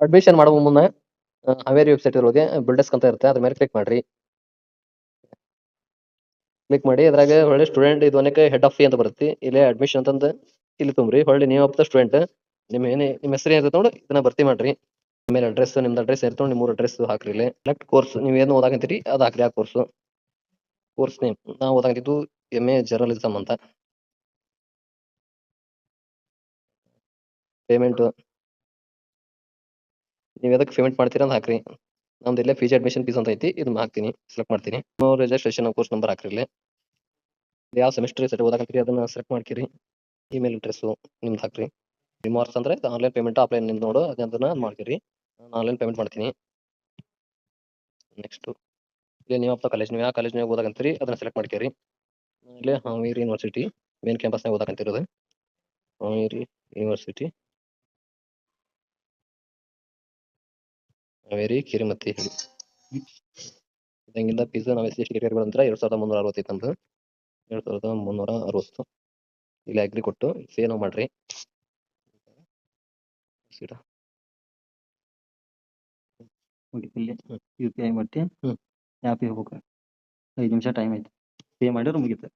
Admission ಮಾಡೋ ಮುನ್ನ Haveri website ಒಳಗೆ ಬಿಲ್ಡೆಸ್ಕ್ ಅಂತ ಇರುತ್ತೆ, ಅದ್ರ ಮೇಲೆ ಕ್ಲಿಕ್ ಮಾಡ್ರಿ. ಕ್ಲಿಕ್ ಮಾಡಿ ಅದ್ರಾಗ ಒಳ್ಳೆ ಸ್ಟೂಡೆಂಟ್ ಇದು ಅನ್ನಕ್ಕೆ ಹೆಡ್ ಆಫ್ ಫೀ ಅಂತ ಬರುತ್ತೆ. ಇಲ್ಲೇ ಅಡ್ಮಿಷನ್ ಅಂತಂದು ಇಲ್ಲಿ ತುಂಬ್ರಿ. ಹೊಳ್ಳಿ ನೇಮ್ ಆಫ್ ದ ಸ್ಟೂಡೆಂಟ್ ನಿಮ್ಮ ಹೆಸರು ಏನಿರುತ್ತೆ ನೋಡಿ ಇದನ್ನ ಭರ್ತಿ ಮಾಡ್ರಿ. ಆಮೇಲೆ ಅಡ್ರೆಸ್ ನಿಮ್ದು ಅಡ್ರೆಸ್ ಇರ್ತದೆ ನೋಡಿ, 3 ಅಡ್ರೆಸ್ ಹಾಕ್ರಿ. ಇಲ್ಲಿ ಸೆಲೆಕ್ಟ್ ಕೋರ್ಸ್ ನೀವು ಏನು ಓದಾಕಂತೀರಿ ಅದು ಹಾಕ್ರಿ. ಆ ಕೋರ್ಸ್ ನೇಮ್ ನಾವು ಓದಾಕಂತಿದ್ದು MA ಜರ್ನಲಿಸಮ್ ಅಂತ. ಪೇಮೆಂಟ್ ನೀವು ಎದಕ್ಕೆ ಪೇಮೆಂಟ್ ಮಾಡ್ತೀರಾ ಅಂತ ಹಾಕ್ರಿ. ನಮ್ದು ಇಲ್ಲೇ ಫೀಸ್ ಅಡ್ಮಿಷನ್ ಫೀಸ್ ಅಂತ ಐತಿ, ಇದನ್ನ ಹಾಕ್ತೀನಿ. ಸೆಲೆಕ್ಟ್ ಮಾಡ್ತೀನಿ. ರಿಜಿಸ್ಟ್ರೇಷನ್ ಕೋರ್ಸ್ ನಂಬರ್ ಹಾಕ್ರಿ. ಇಲ್ಲಿ ಯಾವ ಸೆಮಿಸ್ಟರ್ ಸೆಟ್ ಓದಾಕಂತೀರಿ ಅದನ್ನ ಸೆಲೆಕ್ಟ್ ಮಾಡ್ಕಿರಿ. ಇಮೇಲ್ ಅಡ್ರೆಸ್ಸು ನಿಮ್ದು ಹಾಕ್ರಿ. ರಿಮಾರ್ಕ್ಸ್ ಅಂದ್ರೆ ಆನ್ಲೈನ್ ಪೇಮೆಂಟ್ ಆಫ್ಲೈನ್ ನಿಮ್ದು ನೋಡು ಅದನ್ನ ಮಾಡ್ತೀರಿ. ನಾನು ಆನ್ಲೈನ್ ಪೇಮೆಂಟ್ ಮಾಡ್ತೀನಿ. ನೆಕ್ಸ್ಟ್ ಇಲ್ಲಿ ನೀವು ಕಾಲೇಜ್ ನೀವು ಯಾವ ಕಾಲೇಜ್ನಾಗ ಓದಾಕಂತೀರಿ ಅದನ್ನ ಸೆಲೆಕ್ಟ್ ಮಾಡ್ಕೇರಿ. ಇಲ್ಲಿ ಹಾವೇರಿ ಯೂನಿವರ್ಸಿಟಿ ಮೇನ್ ಕ್ಯಾಂಪಸ್ನಾಗ ಓದಾಕಂತಿರೋದು. ಹಾವೇರಿ ಯೂನಿವರ್ಸಿಟಿ ಹಾವೇರಿ ಕಿರಿಮತ್ತಿ ಹೇಳಿ. ಇದಂಗಿಂದ ಫೀಸ್ ನಾವು SC ST ಕ್ಯಾಟಗರಿ ಅಂದ್ರೆ 2365 ನಮ್ದು 2360. ಇಲ್ಲಿ ಅಗ್ರಿ ಕೊಟ್ಟು ಸೇವ್ ಮಾಡ್ರಿ. ಇಲ್ಲಿ UPI ಮಾಡಿ ಆ್ಯಪಿಗೆ ಹೋಗ್ಬೇಕು. 5 ನಿಮಿಷ ಟೈಮ್ ಐತಿ. ಪೇ ಮಾಡಿದ್ರೆ ಮುಗೀತು.